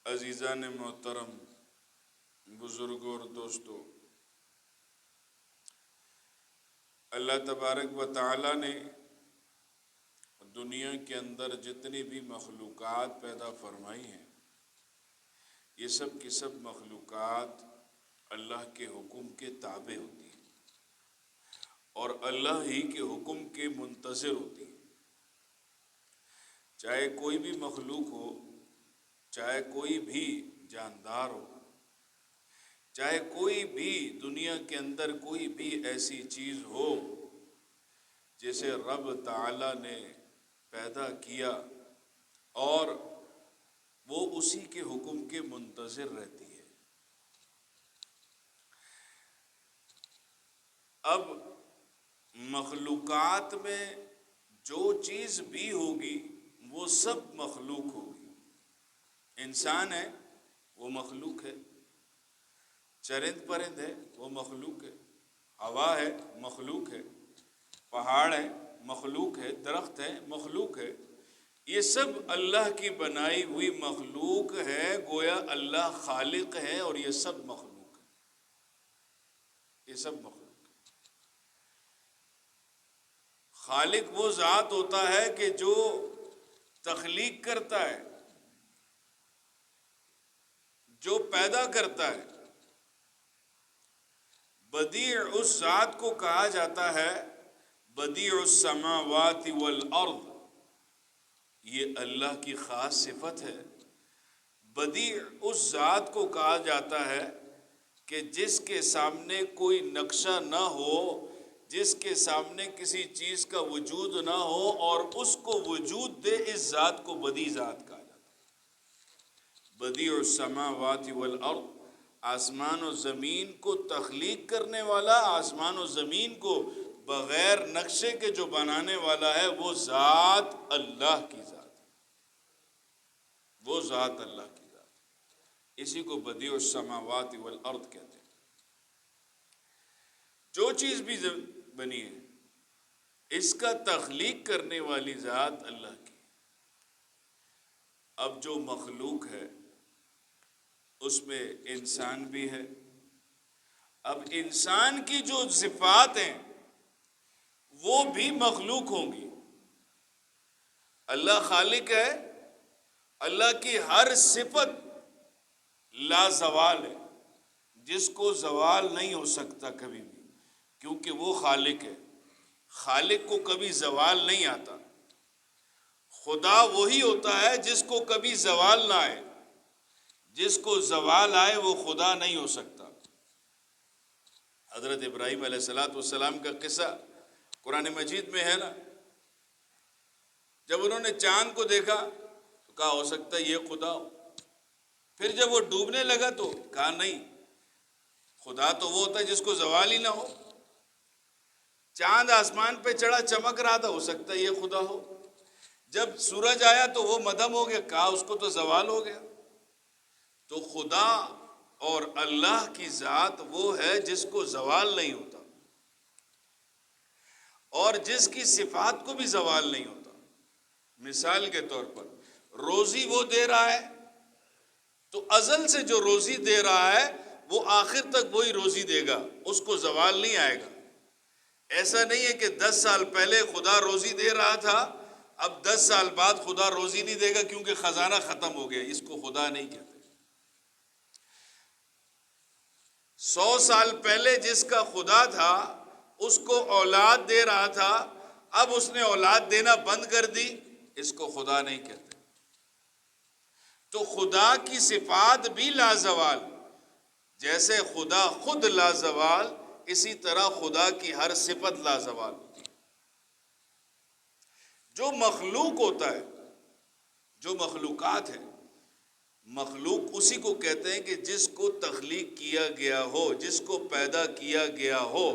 عزیزان محترم، بزرگوں اور دوستوں، اللہ تبارک و تعالی نے دنیا کے اندر جتنی بھی مخلوقات پیدا فرمائی ہیں، یہ سب کی سب مخلوقات اللہ کے حکم کے تابع ہوتی ہیں اور اللہ ہی کے حکم کے منتظر ہوتی ہیں۔ چاہے کوئی بھی مخلوق ہو، چاہے کوئی بھی جاندار ہو، چاہے کوئی بھی دنیا کے اندر کوئی بھی ایسی چیز ہو جسے رب تعالی نے پیدا کیا اور وہ اسی کے حکم کے منتظر رہتی ہے۔ اب مخلوقات میں جو چیز بھی ہوگی وہ سب مخلوق ہوگی۔ انسان ہے وہ مخلوق ہے، چرند پرند ہے وہ مخلوق ہے، ہوا ہے مخلوق ہے، پہاڑ ہے مخلوق ہے، درخت ہے مخلوق ہے۔ یہ سب اللہ کی بنائی ہوئی مخلوق ہے، گویا اللہ خالق ہے اور یہ سب مخلوق ہے، یہ سب مخلوق ہے۔ خالق وہ ذات ہوتا ہے کہ جو تخلیق کرتا ہے، جو پیدا کرتا ہے۔ بدیع اس ذات کو کہا جاتا ہے، بدیع السماوات والارض، یہ اللہ کی خاص صفت ہے۔ بدیع اس ذات کو کہا جاتا ہے کہ جس کے سامنے کوئی نقشہ نہ ہو، جس کے سامنے کسی چیز کا وجود نہ ہو اور اس کو وجود دے، اس ذات کو بدیع ذات کہا جاتا ہے۔ بدیع السماوات والارض، آسمان و زمین کو تخلیق کرنے والا، آسمان و زمین کو بغیر نقشے کے جو بنانے والا ہے، وہ ذات اللہ کی ذات ہے، وہ ذات اللہ کی ذات ہے۔ اسی کو بدیع السماوات والارض کہتے ہیں۔ جو چیز بھی بنی ہے، اس کا تخلیق کرنے والی ذات اللہ کی۔ اب جو مخلوق ہے اس میں انسان بھی ہے۔ اب انسان کی جو صفات ہیں وہ بھی مخلوق ہوں گی۔ اللہ خالق ہے، اللہ کی ہر صفت لازوال ہے، جس کو زوال نہیں ہو سکتا کبھی بھی، کیونکہ وہ خالق ہے۔ خالق کو کبھی زوال نہیں آتا۔ خدا وہی ہوتا ہے جس کو کبھی زوال نہ آئے، جس کو زوال آئے وہ خدا نہیں ہو سکتا۔ حضرت ابراہیم علیہ السلام کا قصہ قرآن مجید میں ہے نا، جب انہوں نے چاند کو دیکھا تو کہا ہو سکتا ہے یہ خدا ہو، پھر جب وہ ڈوبنے لگا تو کہا نہیں، خدا تو وہ ہوتا ہے جس کو زوال ہی نہ ہو۔ چاند آسمان پہ چڑھا چمک رہا تھا، ہو سکتا ہے یہ خدا ہو۔ جب سورج آیا تو وہ مدھم ہو گیا، کہا اس کو تو زوال ہو گیا۔ تو خدا اور اللہ کی ذات وہ ہے جس کو زوال نہیں ہوتا اور جس کی صفات کو بھی زوال نہیں ہوتا۔ مثال کے طور پر روزی وہ دے رہا ہے تو ازل سے جو روزی دے رہا ہے وہ آخر تک وہی روزی دے گا، اس کو زوال نہیں آئے گا۔ ایسا نہیں ہے کہ 10 سال پہلے خدا روزی دے رہا تھا، اب 10 سال بعد خدا روزی نہیں دے گا کیونکہ خزانہ ختم ہو گیا، اس کو خدا نہیں کہتے۔ 100 سال پہلے جس کا خدا تھا اس کو اولاد دے رہا تھا، اب اس نے اولاد دینا بند کر دی، اس کو خدا نہیں کہتے۔ تو خدا کی صفات بھی لازوال، جیسے خدا خود لازوال، اسی طرح خدا کی ہر صفت لازوال ہوتی ہے۔ جو مخلوق ہوتا ہے، جو مخلوقات ہیں، مخلوق اسی کو کہتے ہیں کہ جس کو تخلیق کیا گیا ہو، جس کو پیدا کیا گیا ہو۔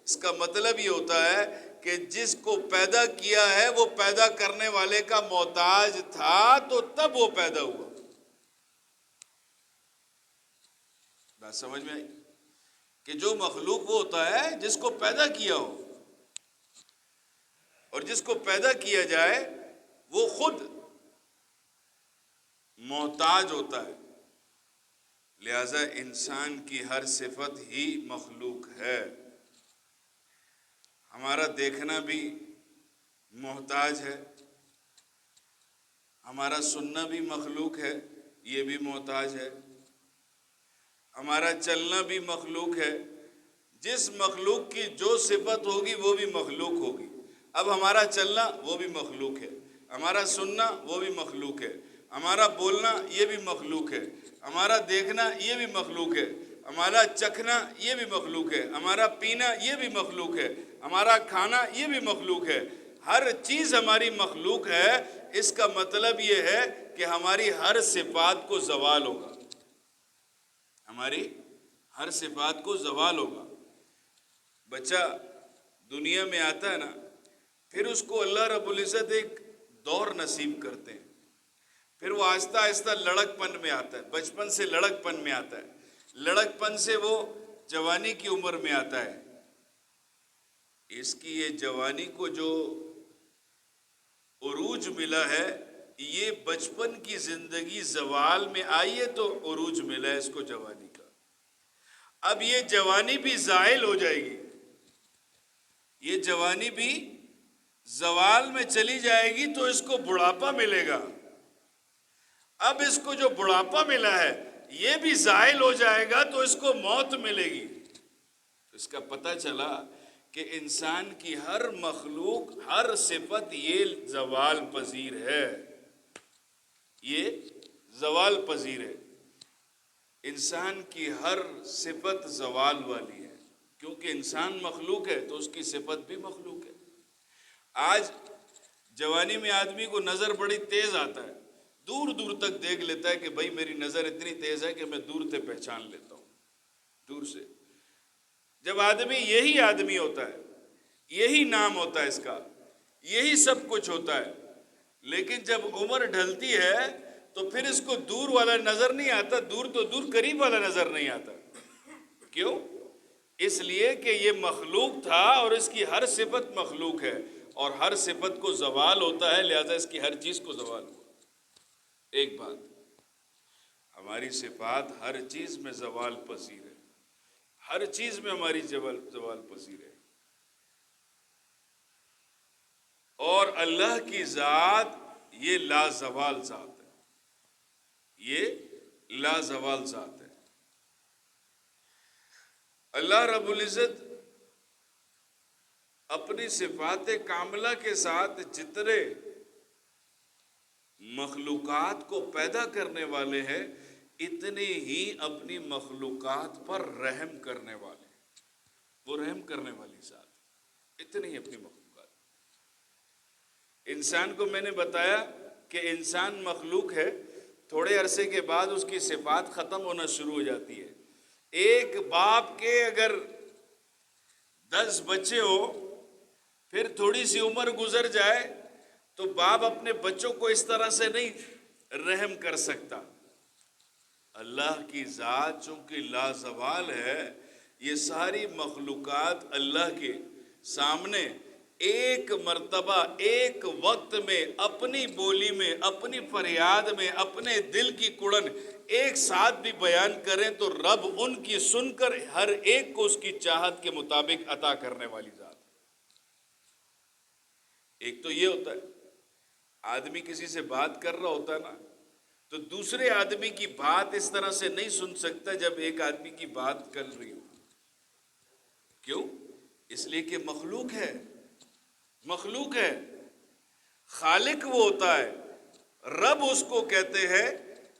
اس کا مطلب یہ ہوتا ہے کہ جس کو پیدا کیا ہے وہ پیدا کرنے والے کا محتاج تھا تو تب وہ پیدا ہوا۔ بات سمجھ میں آئی کہ جو مخلوق وہ ہوتا ہے جس کو پیدا کیا ہو، اور جس کو پیدا کیا جائے وہ خود محتاج ہوتا ہے، لہذا انسان کی ہر صفت ہی مخلوق ہے. ہمارا دیکھنا بھی محتاج ہے، ہمارا سننا بھی مخلوق ہے، یہ بھی محتاج ہے. ہمارا چلنا بھی مخلوق ہے، جس مخلوق کی جو صفت ہوگی وہ بھی مخلوق ہوگی. اب ہمارا چلنا وہ بھی مخلوق ہے، ہمارا سننا وہ بھی مخلوق ہے، ہمارا بولنا یہ بھی مخلوق ہے، ہمارا دیکھنا یہ بھی مخلوق ہے، ہمارا چکھنا یہ بھی مخلوق ہے، ہمارا پینا یہ بھی مخلوق ہے، ہمارا کھانا یہ بھی مخلوق ہے. ہر چیز ہماری مخلوق ہے. اس کا مطلب یہ ہے کہ ہماری ہر صفات کو زوال ہوگا، ہماری ہر صفات کو زوال ہوگا. بچہ دنیا میں آتا ہے نا، پھر اس کو اللہ رب العزت ایک دور نصیب کرتے ہیں. پھر وہ آہستہ آہستہ لڑک پن میں آتا ہے، بچپن سے لڑک پن میں آتا ہے، لڑک پن سے وہ جوانی کی عمر میں آتا ہے. اس کی یہ جوانی کو جو عروج ملا ہے، یہ بچپن کی زندگی زوال میں آئی ہے تو عروج ملا ہے اس کو جوانی کا. اب یہ جوانی بھی زائل ہو جائے گی، یہ جوانی بھی زوال میں چلی جائے گی تو اس کو بڑھاپا ملے گا. اب اس کو جو بڑھاپا ملا ہے یہ بھی زائل ہو جائے گا تو اس کو موت ملے گی. اس کا پتہ چلا کہ انسان کی ہر مخلوق، ہر صفت یہ زوال پذیر ہے، یہ زوال پذیر ہے. انسان کی ہر صفت زوال والی ہے، کیونکہ انسان مخلوق ہے تو اس کی صفت بھی مخلوق ہے. آج جوانی میں آدمی کو نظر بڑی تیز آتا ہے، دور دور تک دیکھ لیتا ہے کہ بھائی میری نظر اتنی تیز ہے کہ میں دور سے پہچان لیتا ہوں، دور سے. جب آدمی یہی آدمی ہوتا ہے، یہی نام ہوتا ہے اس کا، یہی سب کچھ ہوتا ہے، لیکن جب عمر ڈھلتی ہے تو پھر اس کو دور والا نظر نہیں آتا، دور تو دور قریب والا نظر نہیں آتا. کیوں؟ اس لیے کہ یہ مخلوق تھا اور اس کی ہر صفت مخلوق ہے، اور ہر صفت کو زوال ہوتا ہے، لہذا اس کی ہر چیز کو زوال ہوا. ایک بات، ہماری صفات ہر چیز میں زوال پذیر ہے، ہر چیز میں ہماری زوال پذیر ہے. اور اللہ کی ذات یہ لازوال ذات ہے، یہ لازوال ذات ہے. اللہ رب العزت اپنی صفات کاملہ کے ساتھ جتنے مخلوقات کو پیدا کرنے والے ہیں، اتنے ہی اپنی مخلوقات پر رحم کرنے والے ہیں. وہ رحم کرنے والی ذات، اتنی ہی اپنی مخلوقات. انسان کو میں نے بتایا کہ انسان مخلوق ہے، تھوڑے عرصے کے بعد اس کی صفات ختم ہونا شروع ہو جاتی ہے. ایک باپ کے اگر 10 بچے ہو، پھر تھوڑی سی عمر گزر جائے تو باپ اپنے بچوں کو اس طرح سے نہیں رحم کر سکتا. اللہ کی ذات چونکہ لازوال ہے، یہ ساری مخلوقات اللہ کے سامنے ایک مرتبہ، ایک وقت میں، اپنی بولی میں، اپنی فریاد میں، اپنے دل کی کڑن ایک ساتھ بھی بیان کریں تو رب ان کی سن کر ہر ایک کو اس کی چاہت کے مطابق عطا کرنے والی ذات. ایک تو یہ ہوتا ہے آدمی کسی سے بات کر رہا ہوتا ہے نا، تو دوسرے آدمی کی بات اس طرح سے نہیں سن سکتا جب ایک آدمی کی بات کر رہی ہو. کیوں؟ اس لیے کہ مخلوق ہے، مخلوق ہے. خالق وہ ہوتا ہے، رب اس کو کہتے ہیں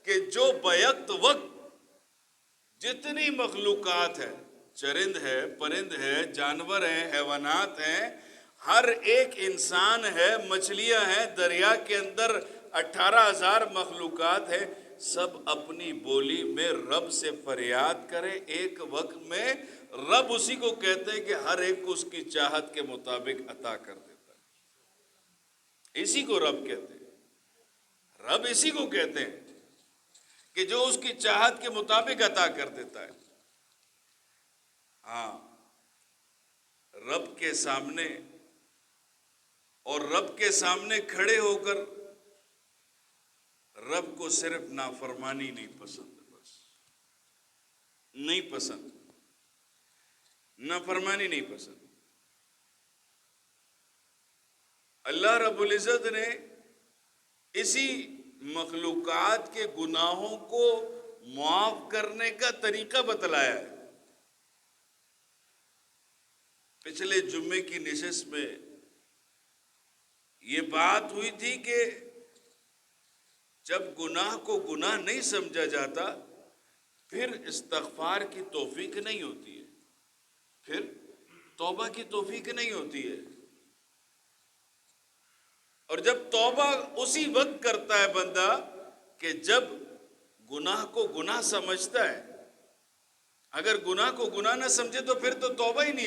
کہ جو بیک وقت جتنی مخلوقات ہے، چرند ہے، پرند ہے، جانور ہیں، حیوانات ہیں، ہر ایک انسان ہے، مچھلیاں ہیں، دریا کے اندر 18,000 مخلوقات ہیں، سب اپنی بولی میں رب سے فریاد کرے ایک وقت میں. رب اسی کو کہتے ہیں کہ ہر ایک کو اس کی چاہت کے مطابق عطا کر دیتا ہے. اسی کو رب کہتے ہیں، رب اسی کو کہتے ہیں کہ جو اس کی چاہت کے مطابق عطا کر دیتا ہے. ہاں، رب کے سامنے اور رب کے سامنے کھڑے ہو کر رب کو صرف نافرمانی نہیں پسند. بس نہیں پسند، نافرمانی نہیں پسند۔ اللہ رب العزت نے اسی مخلوقات کے گناہوں کو معاف کرنے کا طریقہ بتلایا ہے۔ پچھلے جمعے کی نشست میں یہ بات ہوئی تھی کہ جب گناہ کو گناہ نہیں سمجھا جاتا پھر استغفار کی توفیق نہیں ہوتی ہے، پھر توبہ کی توفیق نہیں ہوتی ہے۔ اور جب توبہ اسی وقت کرتا ہے بندہ کہ جب گناہ کو گناہ سمجھتا ہے۔ اگر گناہ کو گناہ نہ سمجھے تو پھر تو توبہ ہی نہیں